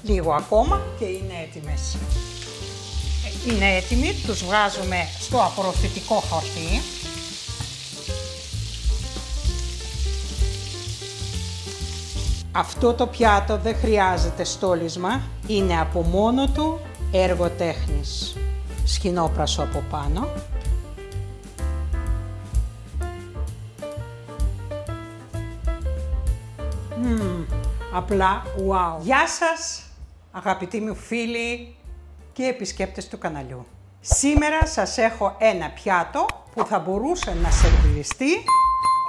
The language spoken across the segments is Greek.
Λίγο ακόμα και είναι έτοιμες. Είναι έτοιμοι, τους βγάζουμε στο απορροφητικό χαρτί. Αυτό το πιάτο δεν χρειάζεται στόλισμα, είναι από μόνο του έργο τέχνης. Σχοινόπρασο από πάνω. Απλά wow! Γεια σας αγαπητοί μου φίλοι και επισκέπτες του καναλιού. Σήμερα σας έχω ένα πιάτο που θα μπορούσε να σερβιριστεί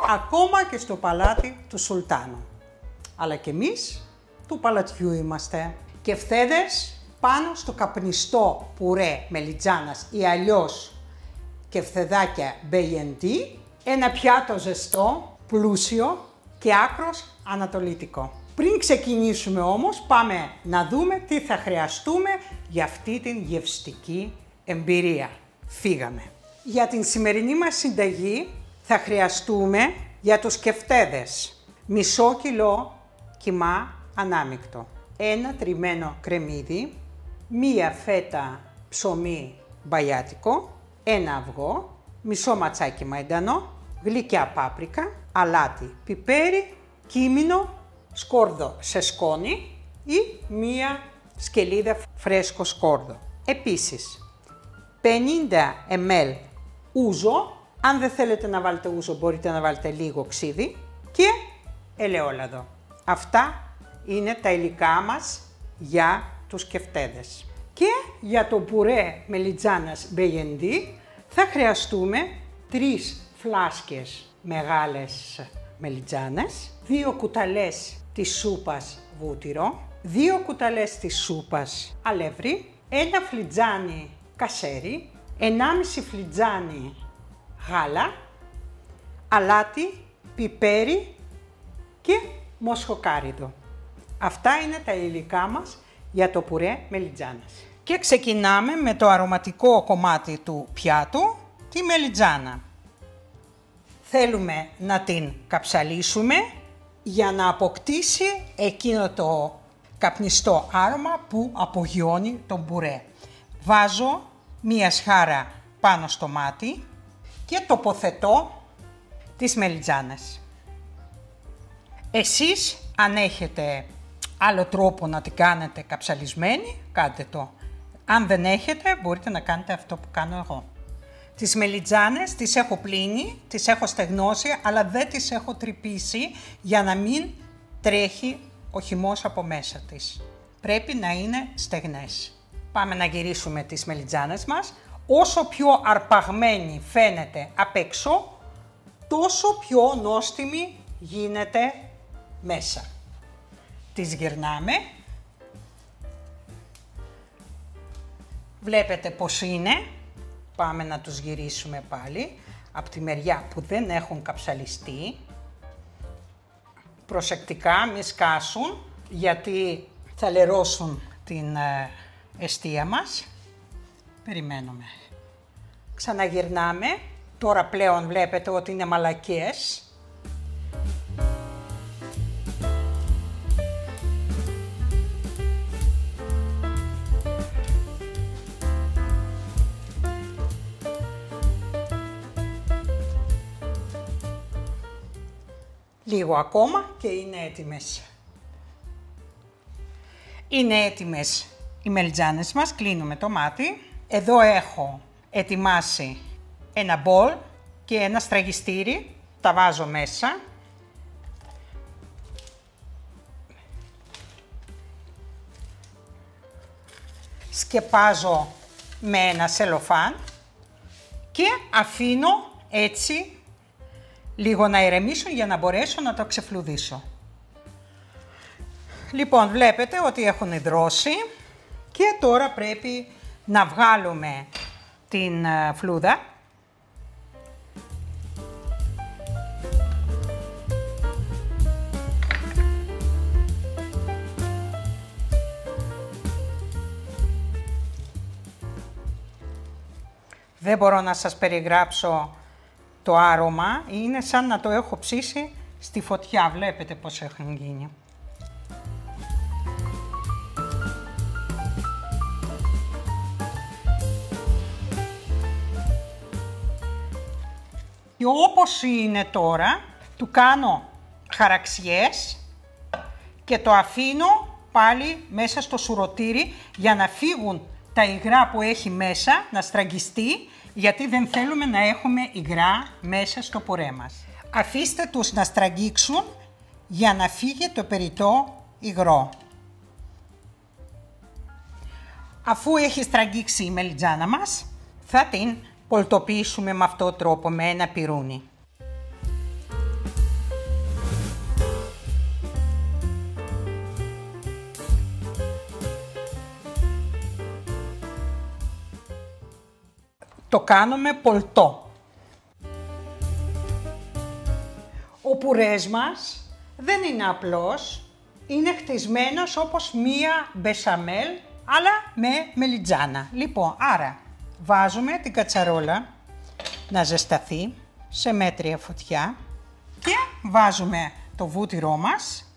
ακόμα και στο παλάτι του Σουλτάνου. Αλλά και εμείς του παλατιού είμαστε. Κεφτέδες πάνω στο καπνιστό πουρέ μελιτζάνας ή αλλιώς κεφτεδάκια μπεγεντί. Ένα πιάτο ζεστό, πλούσιο και άκρος ανατολίτικο. Πριν ξεκινήσουμε όμως, πάμε να δούμε τι θα χρειαστούμε για αυτή την γευστική εμπειρία. Φύγαμε. Για την σημερινή μας συνταγή θα χρειαστούμε για τους κεφτέδες μισό κιλό κιμά ανάμεικτο, ένα τριμμένο κρεμμύδι, μία φέτα ψωμί μπαγιάτικο, ένα αυγό, μισό ματσάκι μαϊντανό, γλυκιά πάπρικα, αλάτι, πιπέρι, κίμινο, σκόρδο σε σκόνη ή μία σκελίδα φρέσκο σκόρδο. Επίσης, 50 ml ούζο, αν δεν θέλετε να βάλετε ούζο μπορείτε να βάλετε λίγο ξύδι και ελαιόλαδο. Αυτά είναι τα υλικά μας για τους κεφτέδες. Και για το πουρέ μελιτζάνας μπεγεντί θα χρειαστούμε 3 φλάσκες μεγάλες μελιτζάνες, 2 κουταλές της σούπας βούτυρο, 2 κουταλές της σούπας αλεύρι, 1 φλιτζάνι κασέρι, 1,5 φλιτζάνι γάλα, αλάτι, πιπέρι και μοσχοκάριδο. Αυτά είναι τα υλικά μας για το πουρέ μελιτζάνας. Και ξεκινάμε με το αρωματικό κομμάτι του πιάτου, τη μελιτζάνα. Θέλουμε να την καψαλίσουμε για να αποκτήσει εκείνο το καπνιστό άρωμα που απογειώνει τον πουρέ. Βάζω μία σχάρα πάνω στο μάτι και τοποθετώ τις μελιτζάνες. Εσείς αν έχετε άλλο τρόπο να την κάνετε καψαλισμένη, κάντε το. Αν δεν έχετε μπορείτε να κάνετε αυτό που κάνω εγώ. Τις μελιτζάνες τις έχω πλύνει, τις έχω στεγνώσει, αλλά δεν τις έχω τρυπήσει για να μην τρέχει ο χυμός από μέσα της. Πρέπει να είναι στεγνές. Πάμε να γυρίσουμε τις μελιτζάνες μας. Όσο πιο αρπαγμένη φαίνεται απ' έξω, τόσο πιο νόστιμη γίνεται μέσα. Τις γυρνάμε. Βλέπετε πως είναι. Πάμε να τους γυρίσουμε πάλι από τη μεριά που δεν έχουν καψαλιστεί. Προσεκτικά μη σκάσουν γιατί θα λερώσουν την εστία μας. Περιμένουμε. Ξαναγυρνάμε. Τώρα πλέον βλέπετε ότι είναι μαλακές. Λίγο ακόμα και είναι έτοιμες. Είναι έτοιμες οι μελιτζάνες μας, κλείνουμε το μάτι. Εδώ έχω ετοιμάσει ένα μπολ και ένα στραγιστήρι, τα βάζω μέσα. Σκεπάζω με ένα σελοφάν και αφήνω έτσι λίγο να ηρεμήσουν για να μπορέσω να το ξεφλουδίσω. Λοιπόν, βλέπετε ότι έχουν υδρώσει και τώρα πρέπει να βγάλουμε την φλούδα. Δεν μπορώ να σας περιγράψω το άρωμα, είναι σαν να το έχω ψήσει στη φωτιά, βλέπετε πως έχουν γίνει. Και όπως είναι τώρα, του κάνω χαραξιές και το αφήνω πάλι μέσα στο σουρωτήρι για να φύγουν τα υγρά που έχει μέσα, να στραγγιστεί, γιατί δεν θέλουμε να έχουμε υγρά μέσα στο πουρέ μας. Αφήστε τους να στραγγίξουν για να φύγει το περιττό υγρό. Αφού έχει στραγγίξει η μελιτζάνα μας, θα την πολτοποιήσουμε με αυτόν τον τρόπο, με ένα πιρούνι. Το κάνουμε πολτό. Ο πουρές μας δεν είναι απλός, είναι χτισμένος όπως μία μπεσαμέλ, αλλά με μελιτζάνα. Λοιπόν, άρα βάζουμε την κατσαρόλα να ζεσταθεί σε μέτρια φωτιά και βάζουμε το βούτυρό μας,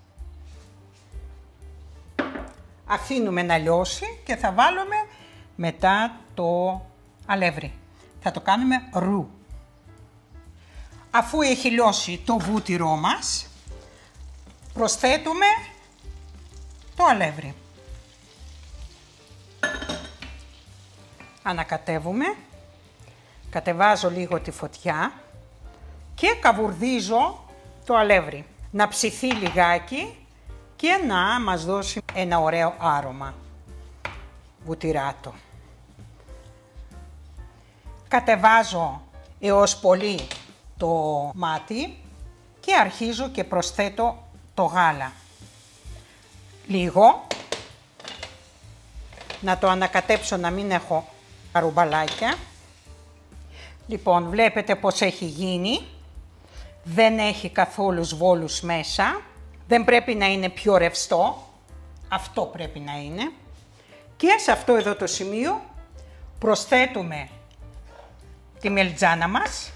αφήνουμε να λιώσει και θα βάλουμε μετά το αλεύρι. Θα το κάνουμε ρου. Αφού έχει λιώσει το βούτυρό μας, προσθέτουμε το αλεύρι. Ανακατεύουμε, κατεβάζω λίγο τη φωτιά και καβουρδίζω το αλεύρι. Να ψηθεί λιγάκι και να μας δώσει ένα ωραίο άρωμα. Βουτυράτο. Κατεβάζω έως πολύ το μάτι και αρχίζω και προσθέτω το γάλα. Λίγο. Να το ανακατέψω να μην έχω ρουμπαλάκια. Λοιπόν, βλέπετε πως έχει γίνει. Δεν έχει καθόλου σβόλους μέσα. Δεν πρέπει να είναι πιο ρευστό. Αυτό πρέπει να είναι. Και σε αυτό εδώ το σημείο προσθέτουμε τη μελιτζάνα μας.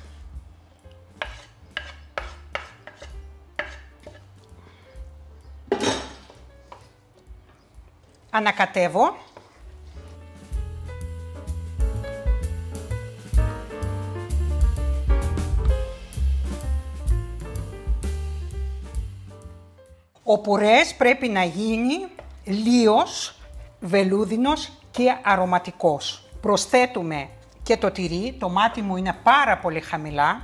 Ανακατεύω. Ο πουρές πρέπει να γίνει λίος, βελούδινος και αρωματικός. Προσθέτουμε και το τυρί, το μάτι μου είναι πάρα πολύ χαμηλά.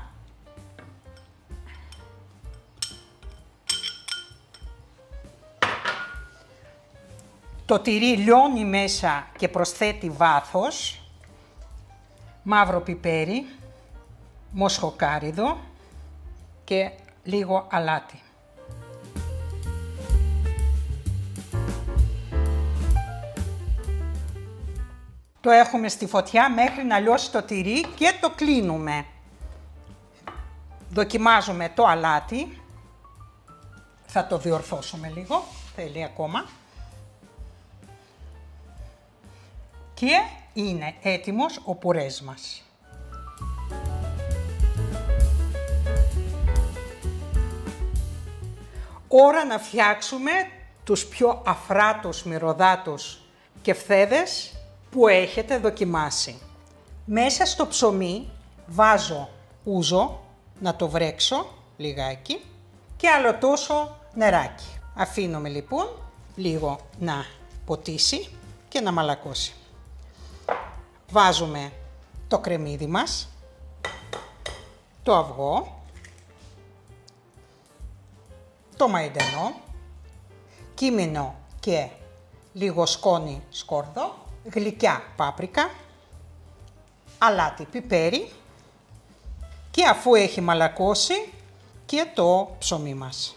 Το τυρί λιώνει μέσα και προσθέτει βάθος, μαύρο πιπέρι, μοσχοκάριδο και λίγο αλάτι. Το έχουμε στη φωτιά μέχρι να λιώσει το τυρί και το κλείνουμε. Δοκιμάζουμε το αλάτι. Θα το διορθώσουμε λίγο, θέλει ακόμα. Και είναι έτοιμος ο πουρές μας. Ώρα να φτιάξουμε τους πιο αφράτους μυρωδάτους κεφθέδες που έχετε δοκιμάσει. Μέσα στο ψωμί βάζω ούζο, να το βρέξω λιγάκι και άλλο τόσο νεράκι. Αφήνουμε λοιπόν λίγο να ποτίσει και να μαλακώσει. Βάζουμε το κρεμμύδι μας, το αυγό, το μαϊντανό, κίμινο και λίγο σκόνη σκόρδο, γλυκιά πάπρικα, αλάτι πιπέρι και αφού έχει μαλακώσει και το ψωμί μας.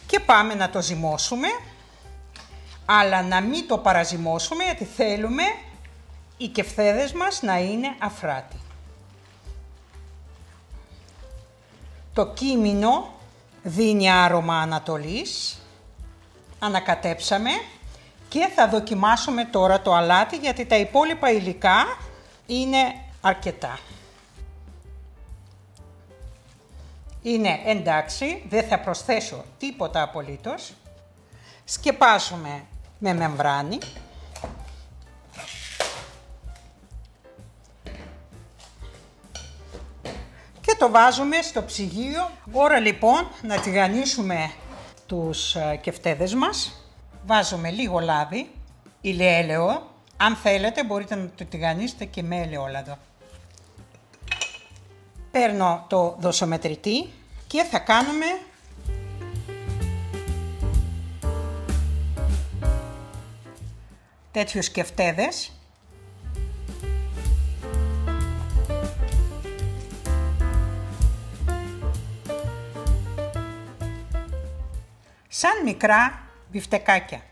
Και πάμε να το ζυμώσουμε, αλλά να μην το παραζυμώσουμε γιατί θέλουμε οι κεφθέδες μας να είναι αφράτοι. Το κίμινο δίνει άρωμα ανατολής. Ανακατέψαμε και θα δοκιμάσουμε τώρα το αλάτι γιατί τα υπόλοιπα υλικά είναι αρκετά. Είναι εντάξει, δεν θα προσθέσω τίποτα απολύτως. Σκεπάζουμε με μεμβράνη. το βάζουμε στο ψυγείο. Ώρα λοιπόν να τηγανίσουμε τους κεφτέδες μας. Βάζουμε λίγο λάδι, ηλιέλαιο. Αν θέλετε μπορείτε να το τηγανίσετε και με ελαιόλαδο. Παίρνω το δοσομετρητή και θα κάνουμε τέτοιους κεφτέδες. Σαν μικρά μπιφτεκάκια.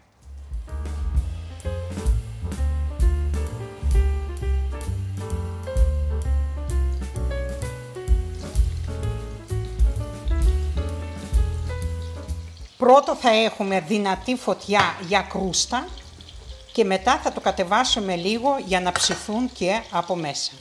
Πρώτο θα έχουμε δυνατή φωτιά για κρούστα και μετά θα το κατεβάσουμε λίγο για να ψηθούν και από μέσα.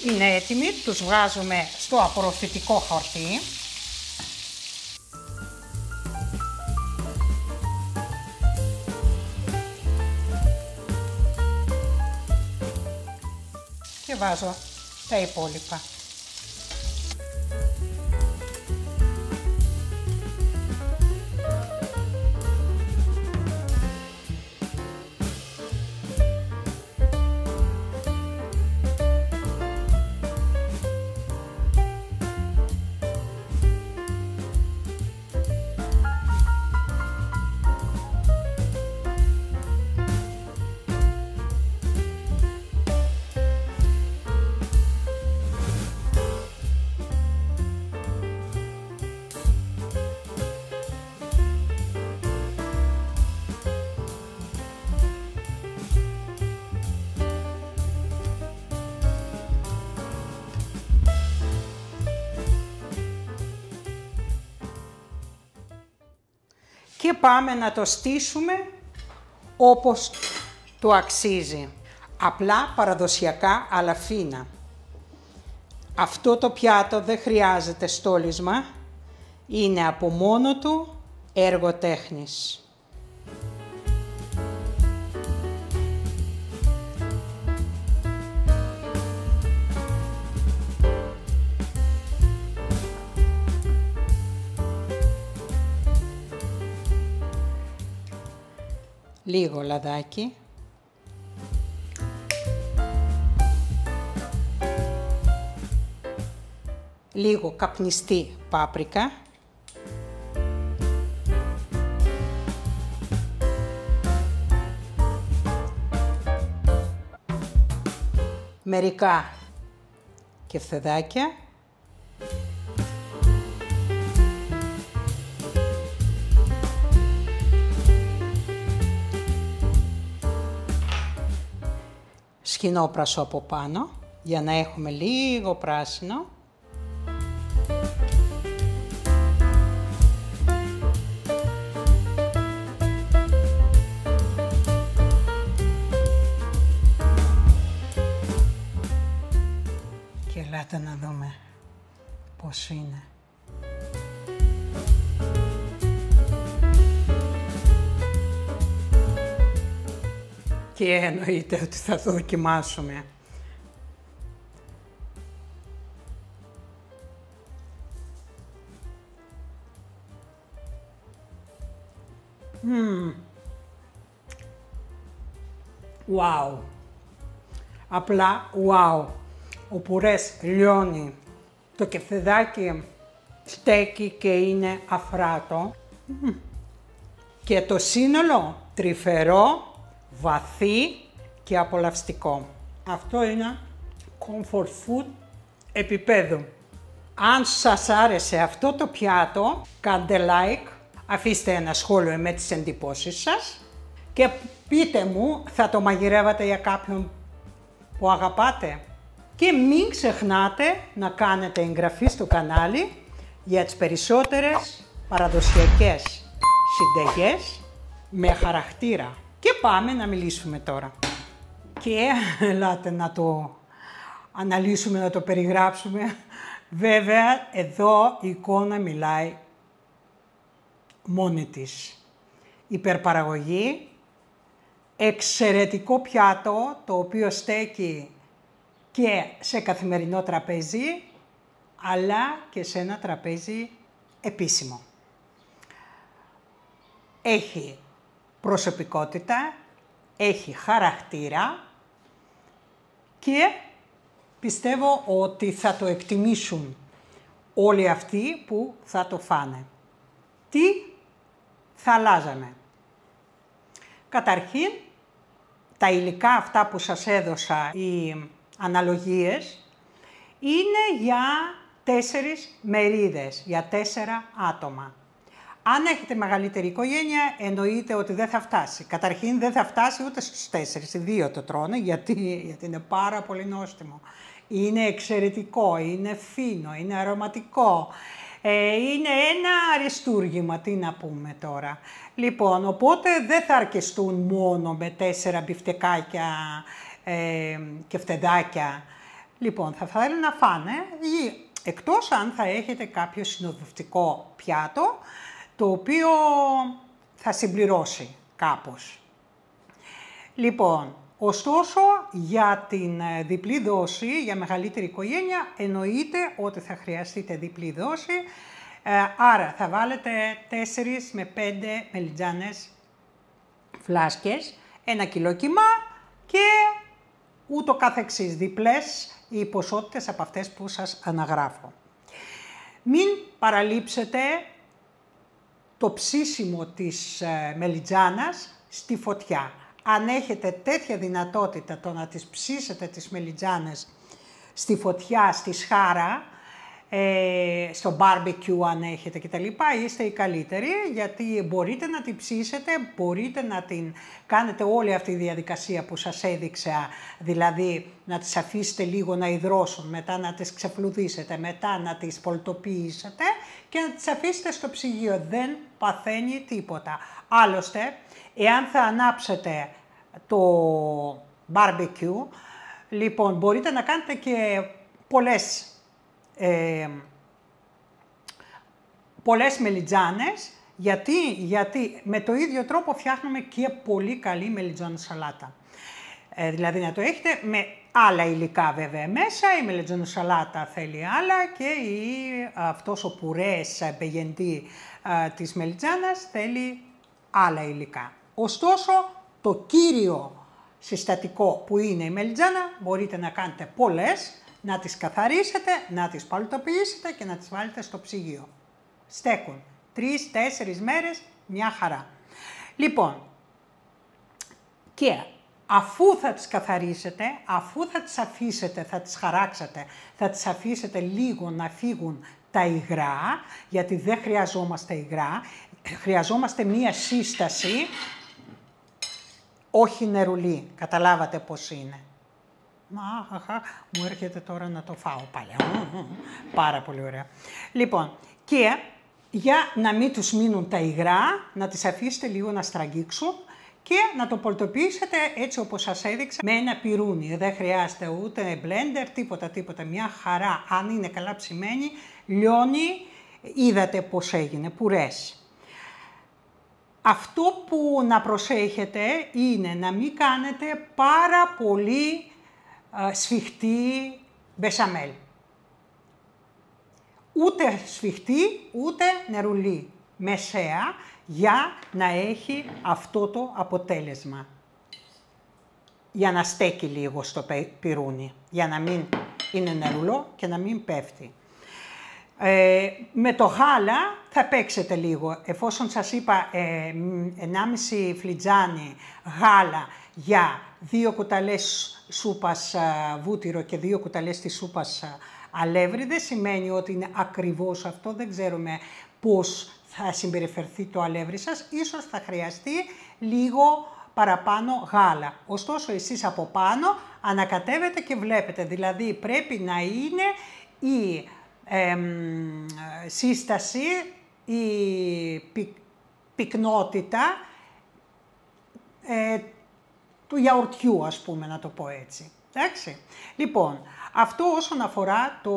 Είναι έτοιμοι, τους βγάζουμε στο απορροφητικό χαρτί. Και βάζω τα υπόλοιπα. Και πάμε να το στήσουμε όπως το αξίζει. Απλά, παραδοσιακά, αλλά φίνα. Αυτό το πιάτο δεν χρειάζεται στόλισμα. Είναι από μόνο του έργο τέχνης. Λίγο λαδάκι. Λίγο καπνιστή πάπρικα. Μερικά κεφτεδάκια. Σχοινόπρασο από πάνω, για να έχουμε λίγο πράσινο. Και ελάτε να δούμε πώς είναι. Και εννοείται ότι θα το δοκιμάσουμε. Wow! Απλά wow! Ο πουρές λιώνει. Το κεφτεδάκι στέκει και είναι αφράτο. Και το σύνολο τρυφερό, βαθύ και απολαυστικό. Αυτό είναι comfort food επίπεδου. Αν σας άρεσε αυτό το πιάτο, κάντε like, αφήστε ένα σχόλιο με τις εντυπώσεις σας Και πείτε μου, θα το μαγειρεύατε για κάποιον που αγαπάτε? Και μην ξεχνάτε να κάνετε εγγραφή στο κανάλι για τις περισσότερες παραδοσιακές συνταγές με χαρακτήρα. Και πάμε να μιλήσουμε τώρα. Και ελάτε να το αναλύσουμε, να το περιγράψουμε. Βέβαια, εδώ η εικόνα μιλάει μόνη της. Υπερπαραγωγή, εξαιρετικό πιάτο, το οποίο στέκει και σε καθημερινό τραπέζι, αλλά και σε ένα τραπέζι επίσημο. Έχει προσωπικότητα, έχει χαρακτήρα και πιστεύω ότι θα το εκτιμήσουν όλοι αυτοί που θα το φάνε. Τι θα αλλάζαμε? Καταρχήν, τα υλικά αυτά που σας έδωσα, οι αναλογίες, είναι για 4 μερίδες, για 4 άτομα. Αν έχετε μεγαλύτερη οικογένεια, εννοείται ότι δεν θα φτάσει. Καταρχήν δεν θα φτάσει ούτε στους 4, οι 2 το τρώνε, γιατί είναι πάρα πολύ νόστιμο. Είναι εξαιρετικό, είναι φίνο, είναι αρωματικό. Είναι ένα αριστούργημα, τι να πούμε τώρα. Λοιπόν, οπότε δεν θα αρκεστούν μόνο με 4 μπιφτεκάκια και φτεδάκια. Λοιπόν, θα θέλουν να φάνε, εκτός αν θα έχετε κάποιο συνοδευτικό πιάτο, το οποίο θα συμπληρώσει κάπως. Λοιπόν, ωστόσο, για την διπλή δόση, για μεγαλύτερη οικογένεια, εννοείται ότι θα χρειαστείτε διπλή δόση, άρα θα βάλετε 4 με 5 μελιτζάνες φλάσκες, 1 κιλό κιμά και ούτω καθεξής, διπλές οι ποσότητες από αυτές που σας αναγράφω. Μην παραλείψετε το ψήσιμο της μελιτζάνας στη φωτιά. Αν έχετε τέτοια δυνατότητα το να τις ψήσετε τις μελιτζάνες στη φωτιά, στη σχάρα, στο barbecue αν έχετε κτλ, είστε οι καλύτεροι, γιατί μπορείτε να την ψήσετε, μπορείτε να την κάνετε όλη αυτή η διαδικασία που σας έδειξα, δηλαδή να τις αφήσετε λίγο να υδρώσουν, μετά να τις ξεφλουδίσετε, μετά να τις πολτοποιήσετε και να τις αφήσετε στο ψυγείο. Δεν παθαίνει τίποτα. Άλλωστε, εάν θα ανάψετε το barbecue, λοιπόν, μπορείτε να κάνετε και πολλές μελιτζάνες, γιατί με το ίδιο τρόπο φτιάχνουμε και πολύ καλή μελιτζάνα σαλάτα. Δηλαδή να το έχετε με άλλα υλικά βέβαια μέσα, η μελιτζάνα σαλάτα θέλει άλλα και αυτός ο πουρές μπεγεντή της μελιτζάνας θέλει άλλα υλικά. Ωστόσο, το κύριο συστατικό που είναι η μελιτζάνα μπορείτε να κάνετε πολλές, να τις καθαρίσετε, να τις παλτοποιήσετε και να τις βάλετε στο ψυγείο. Στέκουν 3-4 μέρες, μια χαρά. Λοιπόν, και αφού θα τις καθαρίσετε, αφού θα τις αφήσετε, θα τις χαράξετε, θα τις αφήσετε λίγο να φύγουν τα υγρά, γιατί δεν χρειαζόμαστε υγρά, χρειαζόμαστε μία σύσταση, όχι νερουλή, καταλάβατε πώς είναι. Μου έρχεται τώρα να το φάω πάλι. Πάρα πολύ ωραία. Λοιπόν, και για να μην τους μείνουν τα υγρά, να τις αφήσετε λίγο να στραγγίξουν και να το πολτοποιήσετε έτσι όπως σας έδειξα με ένα πυρούνι. Δεν χρειάζεται ούτε blender, τίποτα. Μια χαρά. Αν είναι καλά ψημένη, λιώνει, είδατε πώς έγινε, πουρές. Αυτό που να προσέχετε είναι να μην κάνετε πάρα πολύ σφιχτή μπεσαμέλ. Ούτε σφιχτή, ούτε νερουλή. Μεσαία, για να έχει αυτό το αποτέλεσμα. Για να στέκει λίγο στο πυρούνι. Για να μην είναι νερουλό και να μην πέφτει. Με το γάλα θα παίξετε λίγο. Εφόσον σας είπα 1,5 φλιτζάνι γάλα για 2 κουταλές σούπας βούτυρο και 2 κουταλές της σούπας αλεύρι, δεν σημαίνει ότι είναι ακριβώς αυτό, δεν ξέρουμε πώς θα συμπεριφερθεί το αλεύρι σας. Ίσως θα χρειαστεί λίγο παραπάνω γάλα. Ωστόσο, εσείς από πάνω ανακατεύετε και βλέπετε, δηλαδή πρέπει να είναι η σύσταση, η πυκνότητα του γιαουρτιού, ας πούμε, να το πω έτσι. Εντάξει. Λοιπόν, αυτό όσον αφορά το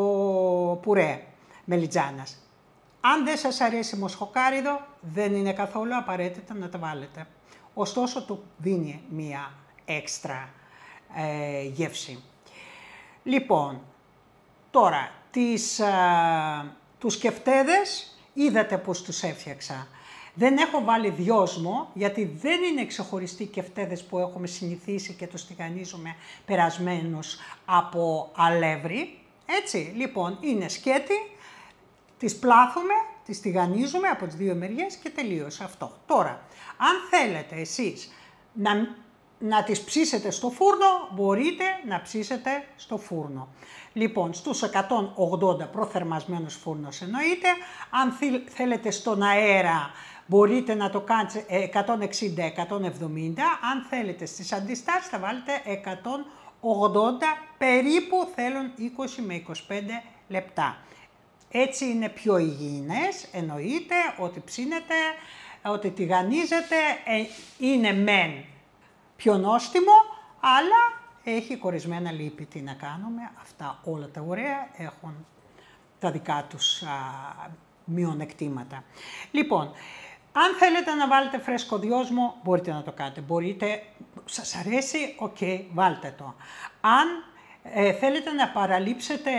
πουρέ μελιτζάνας. Αν δεν σας αρέσει μοσχοκάριδο, δεν είναι καθόλου απαραίτητο να τα βάλετε. Ωστόσο, του δίνει μία έξτρα γεύση. Λοιπόν, τώρα, τους κεφτέδες είδατε πώς τους έφτιαξα. Δεν έχω βάλει δυόσμο, γιατί δεν είναι ξεχωριστοί κεφτέδες που έχουμε συνηθίσει και τους τηγανίζουμε περασμένους από αλεύρι. Έτσι, λοιπόν, είναι σκέτη, τις πλάθουμε, τις τηγανίζουμε από τις δύο μεριές και τελείωσε αυτό. Τώρα, αν θέλετε εσείς να τις ψήσετε στο φούρνο, μπορείτε να ψήσετε στο φούρνο. Λοιπόν, στους 180 προθερμασμένος φούρνος εννοείται. Αν θέλετε στον αέρα, μπορείτε να το κάνετε 160-170. Αν θέλετε στις αντιστάσεις, θα βάλετε 180, περίπου θέλουν 20 με 25 λεπτά. Έτσι είναι πιο υγιεινές, εννοείται ότι ψήνετε, ότι τηγανίζετε, είναι μεν πιο νόστιμο, αλλά έχει κορισμένα λίπη. Τι να κάνουμε, αυτά όλα τα ωραία έχουν τα δικά τους μειονεκτήματα. Λοιπόν, αν θέλετε να βάλετε φρέσκο δυόσμο, μπορείτε να το κάνετε. Μπορείτε, σας αρέσει, βάλτε το. Αν θέλετε να παραλείψετε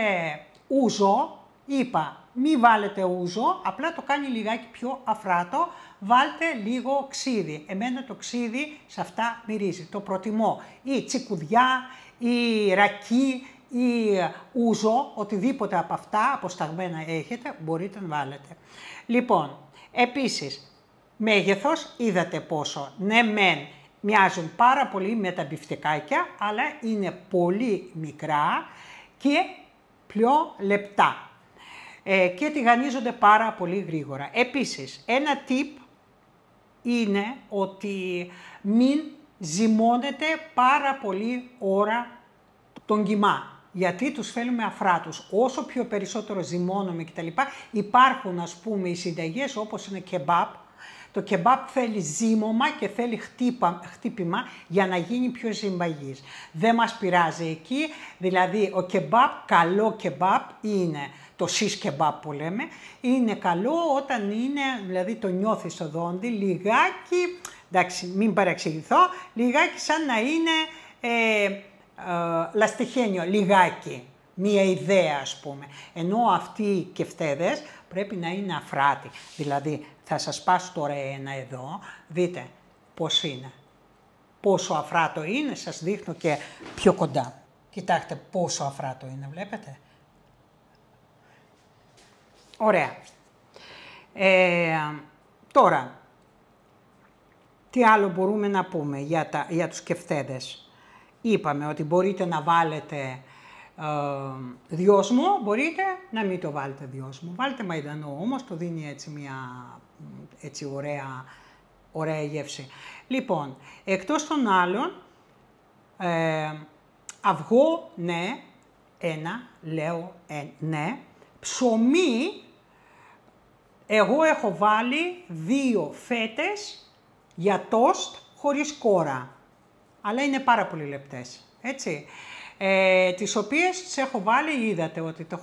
ούζο, είπα, μη βάλετε ούζο, απλά το κάνει λιγάκι πιο αφράτο, βάλτε λίγο ξύδι. Εμένα το ξύδι σε αυτά μυρίζει, το προτιμώ. Ή τσικουδιά, ή ρακί, ή ούζο, οτιδήποτε από αυτά, αποσταγμένα έχετε, μπορείτε να βάλετε. Λοιπόν, επίσης, μέγεθος, είδατε πόσο, ναι μεν, μοιάζουν πάρα πολύ με τα μπιφτεκάκια, αλλά είναι πολύ μικρά και πιο λεπτά. Και τηγανίζονται πάρα πολύ γρήγορα. Επίσης, ένα tip είναι ότι μην ζυμώνετε πάρα πολύ ώρα τον κιμά, γιατί τους θέλουμε αφράτους. Όσο πιο περισσότερο ζυμώνουμε κτλ. Υπάρχουν, ας πούμε, οι συνταγές όπως είναι κεμπάπ. Το κεμπάπ θέλει ζύμωμα και θέλει χτύπημα για να γίνει πιο συμπαγής. Δεν μας πειράζει εκεί, δηλαδή ο κεμπάπ, καλό κεμπάπ είναι, το σις κεμπάπ που λέμε, είναι καλό όταν είναι, δηλαδή το νιώθεις στο δόντι, λιγάκι, εντάξει μην παρεξηγηθώ, λιγάκι σαν να είναι λαστιχένιο, λιγάκι. Μία ιδέα ας πούμε. Ενώ αυτοί οι κεφτέδες πρέπει να είναι αφράτοι. Δηλαδή θα σας πάσω τώρα ένα εδώ, δείτε πώς είναι. Πόσο αφράτο είναι, σας δείχνω και πιο κοντά. Κοιτάξτε πόσο αφράτο είναι, βλέπετε. Ωραία. Τώρα, τι άλλο μπορούμε να πούμε για τους κεφτέδες. Είπαμε ότι μπορείτε να βάλετε δυόσμο, μπορείτε να μην το βάλετε δυόσμο. Βάλτε μαϊντανό όμως, το δίνει έτσι μια έτσι ωραία γεύση. Λοιπόν, εκτός των άλλων, αυγό, ναι, λέω ναι. Ψωμί, εγώ έχω βάλει 2 φέτες για τόστ χωρίς κόρα. Αλλά είναι πάρα πολύ λεπτές, έτσι. Τις οποίες τις έχω βάλει, είδατε ότι το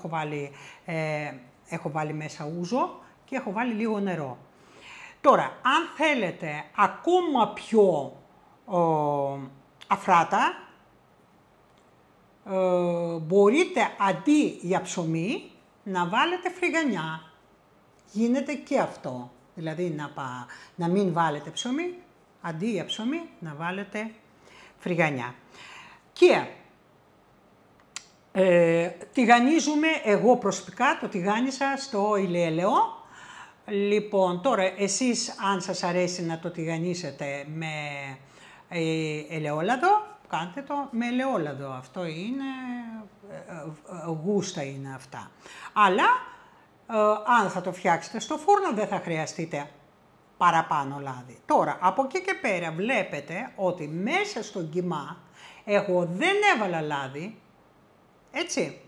έχω βάλει μέσα ούζο και έχω βάλει λίγο νερό. Τώρα, αν θέλετε ακόμα πιο αφράτα, μπορείτε αντί για ψωμί να βάλετε φρυγανιά. Γίνεται και αυτό, δηλαδή να μην βάλετε ψωμί, αντί για ψωμί να βάλετε φρυγανιά. Και τηγανίζουμε, εγώ προσωπικά το τηγάνισα στο ηλιέλαιο. Λοιπόν, τώρα εσείς αν σας αρέσει να το τηγανίσετε με ελαιόλαδο, κάντε το με ελαιόλαδο. Αυτό είναι, γούστα είναι αυτά. Αλλά αν θα το φτιάξετε στο φούρνο δεν θα χρειαστείτε παραπάνω λάδι. Τώρα, από εκεί και πέρα βλέπετε ότι μέσα στο κιμά εγώ δεν έβαλα λάδι, έτσι.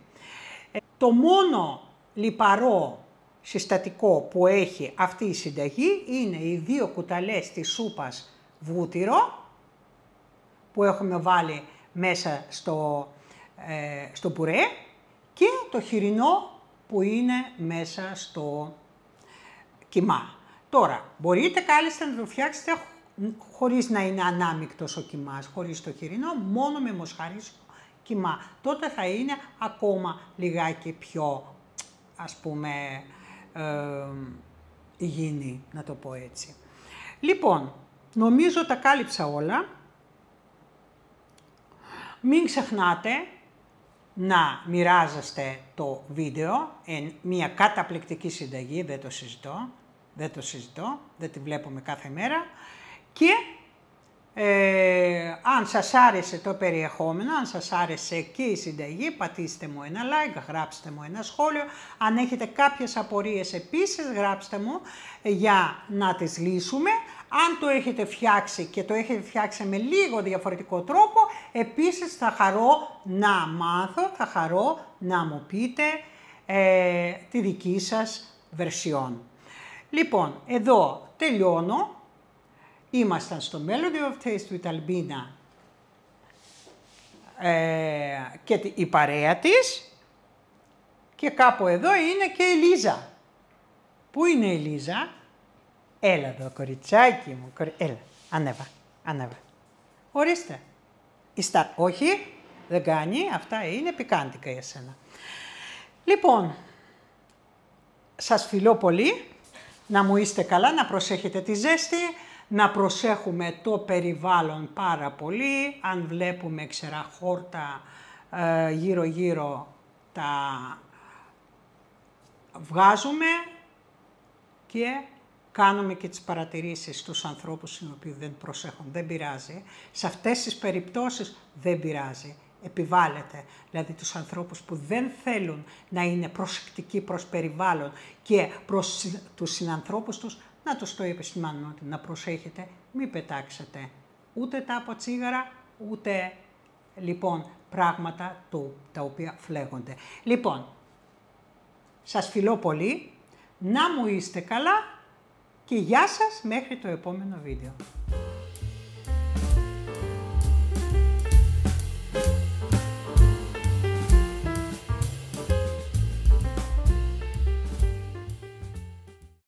Το μόνο λιπαρό συστατικό που έχει αυτή η συνταγή είναι οι 2 κουταλές της σούπας βούτυρο που έχουμε βάλει μέσα στο πουρέ και το χοιρινό που είναι μέσα στο κιμά. Τώρα, μπορείτε κάλλιστα να το φτιάξετε χωρίς να είναι ανάμεικτος ο κιμάς, χωρίς το χοιρινό, μόνο με μοσχαρίσιο κιμά. Τότε θα είναι ακόμα λιγάκι πιο, ας πούμε, υγιεινή, να το πω έτσι. Λοιπόν, νομίζω τα κάλυψα όλα. Μην ξεχνάτε να μοιράζεστε το βίντεο, μια καταπληκτική συνταγή, δεν το συζητώ, δεν τη βλέπουμε κάθε μέρα. Και αν σας άρεσε το περιεχόμενο, αν σας άρεσε και η συνταγή, πατήστε μου ένα like, γράψτε μου ένα σχόλιο. Αν έχετε κάποιες απορίες επίσης, γράψτε μου για να τις λύσουμε. Αν το έχετε φτιάξει και το έχετε φτιάξει με λίγο διαφορετικό τρόπο, επίσης θα χαρώ να μάθω, θα χαρώ να μου πείτε τη δική σας βερσιόν. Λοιπόν, εδώ τελειώνω. Ήμασταν στο Melody of Taste with Albina και η παρέα της και κάπου εδώ είναι και η Λίζα. Πού είναι η Λίζα? Έλα εδώ, κοριτσάκι μου. Έλα, ανέβα. Ορίστε. Όχι, δεν κάνει. Αυτά είναι πικάντικα για σένα. Λοιπόν, σας φιλώ πολύ. Να μου είστε καλά, να προσέχετε τη ζέστη, να προσέχουμε το περιβάλλον πάρα πολύ. Αν βλέπουμε ξερά χόρτα γύρω-γύρω, τα βγάζουμε και κάνουμε και τις παρατηρήσεις στους ανθρώπους οι οποίοι δεν προσέχουν. Δεν πειράζει. Σε αυτές τις περιπτώσεις δεν πειράζει. Επιβάλλεται. Δηλαδή τους ανθρώπους που δεν θέλουν να είναι προσεκτικοί προς περιβάλλον και προς τους συνανθρώπους τους, να τους το επισημάνουν ότι να προσέχετε, μην πετάξετε ούτε τα από τσίγαρα, ούτε λοιπόν πράγματα τα οποία φλέγονται. Λοιπόν, σας φιλώ πολύ, να μου είστε καλά και γεια σας μέχρι το επόμενο βίντεο.